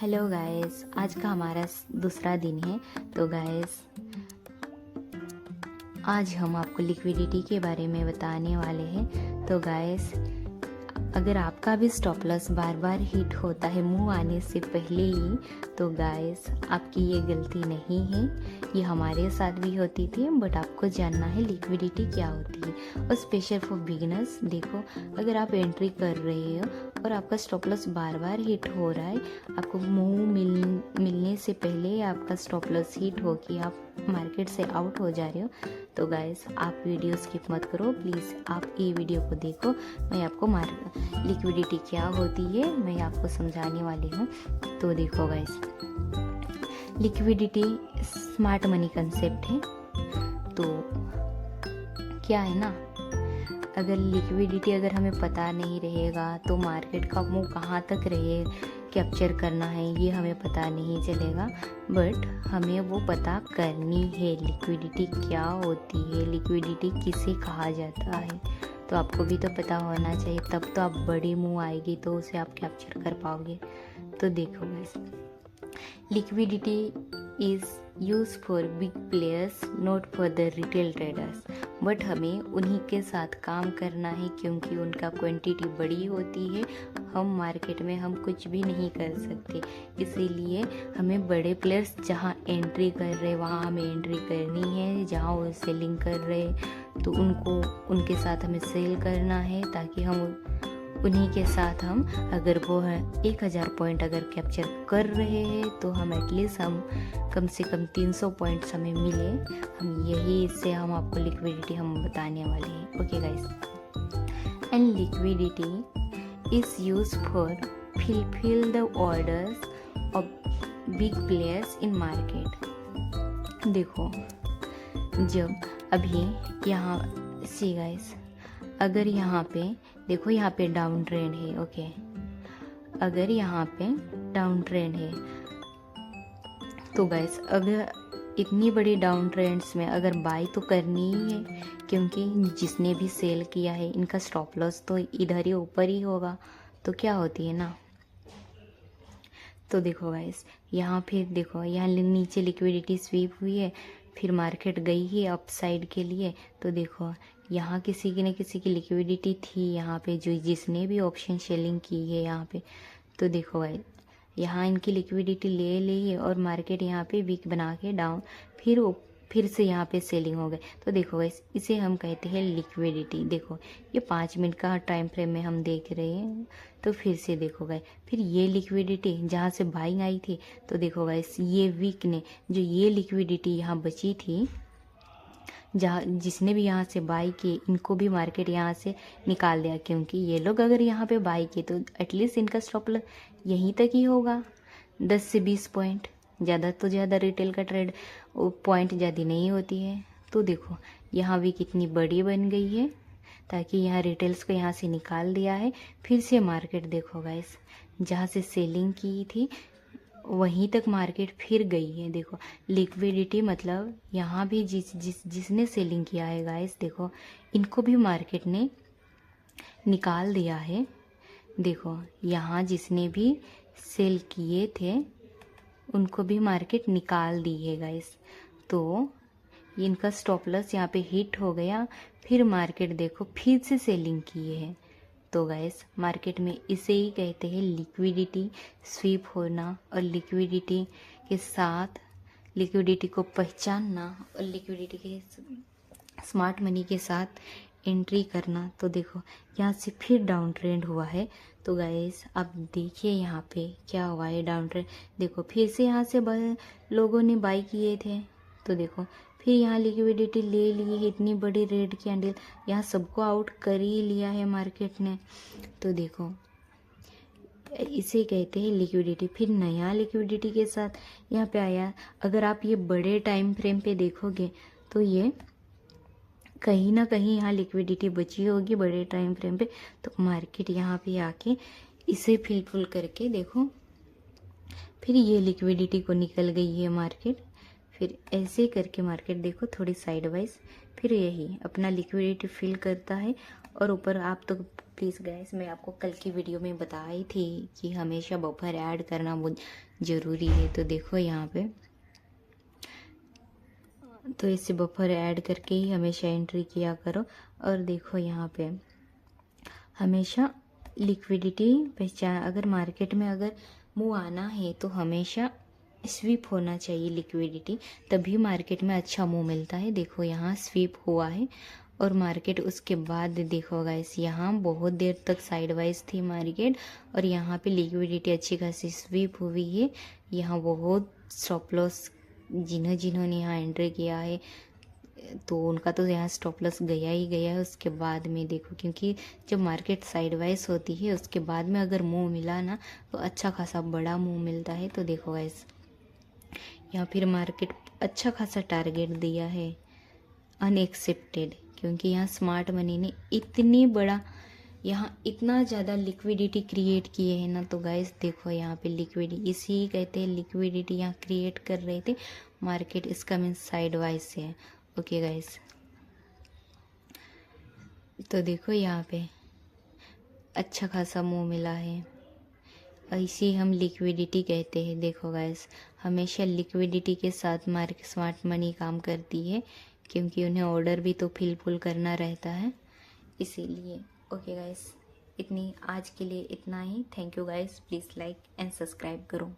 Hello guys, आज का हमारा दूसरा दिन है। तो गाइस, आज हम आपको लिक्विडिटी के बारे में बताने वाले हैं। तो गाइस, अगर आपका भी स्टॉप लॉस बार बार हिट होता है मुंह आने से पहले ही, तो गाइस आपकी ये गलती नहीं है, ये हमारे साथ भी होती थी। बट आपको जानना है लिक्विडिटी क्या होती है, और स्पेशल फॉर बिगिनर्स। देखो, अगर आप एंट्री कर रहे हो और आपका स्टॉप लॉस बार बार हिट हो रहा है, आपको मिलने से पहले आपका स्टॉप लॉस हिट हो कि आप मार्केट से आउट हो जा रहे हो, तो गाइस आप वीडियो स्किप मत करो प्लीज़, आप ये वीडियो को देखो। मैं आपको लिक्विडिटी क्या होती है मैं आपको समझाने वाली हूँ। तो देखो guys, liquidity smart money concept है। तो क्या है ना, अगर लिक्विडिटी अगर हमें पता नहीं रहेगा तो मार्केट का मुंह कहाँ तक रहे कैप्चर करना है ये हमें पता नहीं चलेगा। बट हमें वो पता करनी है लिक्विडिटी क्या होती है, लिक्विडिटी किसे कहा जाता है, तो आपको भी तो पता होना चाहिए, तब तो आप बड़ी मुंह आएगी तो उसे आप कैप्चर कर पाओगे। तो देखो guys, liquidity is use for big players not for the retail traders. But हमें उन्हीं के साथ काम करना है क्योंकि उनका क्वांटिटी बड़ी होती है, हम मार्केट में हम कुछ भी नहीं कर सकते। इसीलिए हमें बड़े प्लेयर्स जहाँ एंट्री कर रहे वहाँ हमें एंट्री करनी है, जहाँ वो सेलिंग कर रहे तो उनके साथ हमें सेल करना है, ताकि हम उन्हीं के साथ हम अगर वो है 1000 पॉइंट अगर कैप्चर कर रहे हैं तो हम एटलीस्ट हम कम से कम 300 पॉइंट्स हमें मिले। हम यही इससे हम आपको लिक्विडिटी हम बताने वाले हैं। Okay guys, and liquidity is use for fulfil the orders of big players in market. देखो, जब अभी यहाँ सी गाइस, अगर यहाँ पे देखो, यहाँ पे डाउन ट्रेंड है। ओके, अगर यहाँ पे डाउन ट्रेंड है तो गाइस, अगर इतनी बड़ी डाउन ट्रेंड्स में अगर बाई तो करनी ही है, क्योंकि जिसने भी सेल किया है इनका स्टॉप लॉस तो इधर ही ऊपर ही होगा। तो क्या होती है ना, तो देखो गाइस, यहाँ फिर देखो, यहाँ नीचे लिक्विडिटी स्वीप हुई है, फिर मार्केट गई है अप साइड के लिए। तो देखो, यहाँ किसी की न किसी की लिक्विडिटी थी यहाँ पे, जो जिसने भी ऑप्शन सेलिंग की है यहाँ पे। तो देखो भाई, यहाँ इनकी लिक्विडिटी ले ली है और मार्केट यहाँ पे वीक बना के डाउन, फिर से यहाँ पे सेलिंग हो गए। तो देखो गाइस, इसे हम कहते हैं लिक्विडिटी। देखो, ये 5 मिनट का टाइम फ्रेम में हम देख रहे हैं। तो फिर से देखो गाइस, फिर ये लिक्विडिटी जहाँ से बाइंग आई थी, तो देखो गाइस, ये वीक ने जो ये लिक्विडिटी यहाँ बची थी, जहाँ जिसने भी यहाँ से बाई की, इनको भी मार्केट यहाँ से निकाल दिया, क्योंकि ये लोग अगर यहाँ पे बाई किए तो एटलीस्ट इनका स्टॉप लॉस यहीं तक ही होगा, 10 से 20 पॉइंट। ज़्यादा तो ज़्यादा रिटेल का ट्रेड पॉइंट ज़्यादा नहीं होती है। तो देखो, यहाँ भी कितनी बड़ी बन गई है, ताकि यहाँ रिटेल्स को यहाँ से निकाल दिया है। फिर से मार्केट देखो गाइस, जहाँ से सेलिंग की थी वहीं तक मार्केट फिर गई है। देखो, लिक्विडिटी मतलब यहाँ भी जिसने सेलिंग किया है गाइस, देखो इनको भी मार्केट ने निकाल दिया है। देखो, यहाँ जिसने भी सेल किए थे उनको भी मार्केट निकाल दी है गाइस। तो इनका स्टॉप लॉस यहाँ पे हिट हो गया, फिर मार्केट देखो फिर से सेलिंग किए है। तो गाइस, मार्केट में इसे ही कहते हैं लिक्विडिटी स्वीप होना, और लिक्विडिटी के साथ लिक्विडिटी को पहचानना और लिक्विडिटी के स्मार्ट मनी के साथ एंट्री करना। तो देखो, यहाँ से फिर डाउन ट्रेंड हुआ है। तो गाइस, आप देखिए यहाँ पे क्या हुआ है, डाउन ट्रेंड। देखो, फिर से यहाँ से लोगों ने बाई किए थे। तो देखो, फिर यहाँ लिक्विडिटी ले ली है, इतनी बड़ी रेड कैंडल, यहाँ सबको आउट कर ही लिया है मार्केट ने। तो देखो, इसे कहते हैं लिक्विडिटी। फिर नया लिक्विडिटी के साथ यहाँ पे आया। अगर आप ये बड़े टाइम फ्रेम पे देखोगे तो ये कहीं ना कहीं यहाँ लिक्विडिटी बची होगी बड़े टाइम फ्रेम पे। तो मार्केट यहाँ पे आके इसे फिलफुल करके देखो, फिर ये लिक्विडिटी को निकल गई है मार्केट। फिर ऐसे करके मार्केट देखो थोड़ी साइड वाइज, फिर यही अपना लिक्विडिटी फिल करता है और ऊपर आप तो प्लीज़ गाइस, मैं आपको कल की वीडियो में बताई थी कि हमेशा बफर ऐड करना बहुत ज़रूरी है। तो देखो यहाँ पे, तो इसे बफर ऐड करके ही हमेशा एंट्री किया करो। और देखो यहाँ पे हमेशा लिक्विडिटी पहचान, अगर मार्केट में अगर मूव आना है तो हमेशा स्वीप होना चाहिए लिक्विडिटी, तभी मार्केट में अच्छा मूव मिलता है। देखो यहाँ स्वीप हुआ है और मार्केट उसके बाद देखो गाइस, यहाँ बहुत देर तक साइडवाइज थी मार्केट और यहाँ पे लिक्विडिटी अच्छी खासी स्वीप हुई है। यहाँ बहुत स्टॉप लॉस जिन्होंने यहाँ एंट्री किया है तो उनका तो यहाँ स्टॉप लॉस गया ही गया है। उसके बाद में देखो, क्योंकि जब मार्केट साइडवाइज होती है उसके बाद में अगर मूव मिला ना तो अच्छा खासा बड़ा मूव मिलता है। तो देखो गाइस, यहाँ फिर मार्केट अच्छा खासा टारगेट दिया है अनएक्सेप्टेड, क्योंकि यहाँ स्मार्ट मनी ने इतनी बड़ा यहाँ इतना ज़्यादा लिक्विडिटी क्रिएट किए हैं ना। तो गाइस देखो यहाँ पे लिक्विडिटी, इसी कहते हैं लिक्विडिटी यहाँ क्रिएट कर रहे थे मार्केट, इसका मीन्स साइडवाइज से है। ओके गाइस, तो देखो यहाँ पे अच्छा खासा मूव मिला है, ऐसी हम लिक्विडिटी कहते हैं। देखो गाइस, हमेशा लिक्विडिटी के साथ मार्केट स्मार्ट मनी काम करती है, क्योंकि उन्हें ऑर्डर भी तो फिल करना रहता है, इसीलिए। ओके गाइस, इतनी आज के लिए इतना ही। Thank you guys, please like and subscribe करो।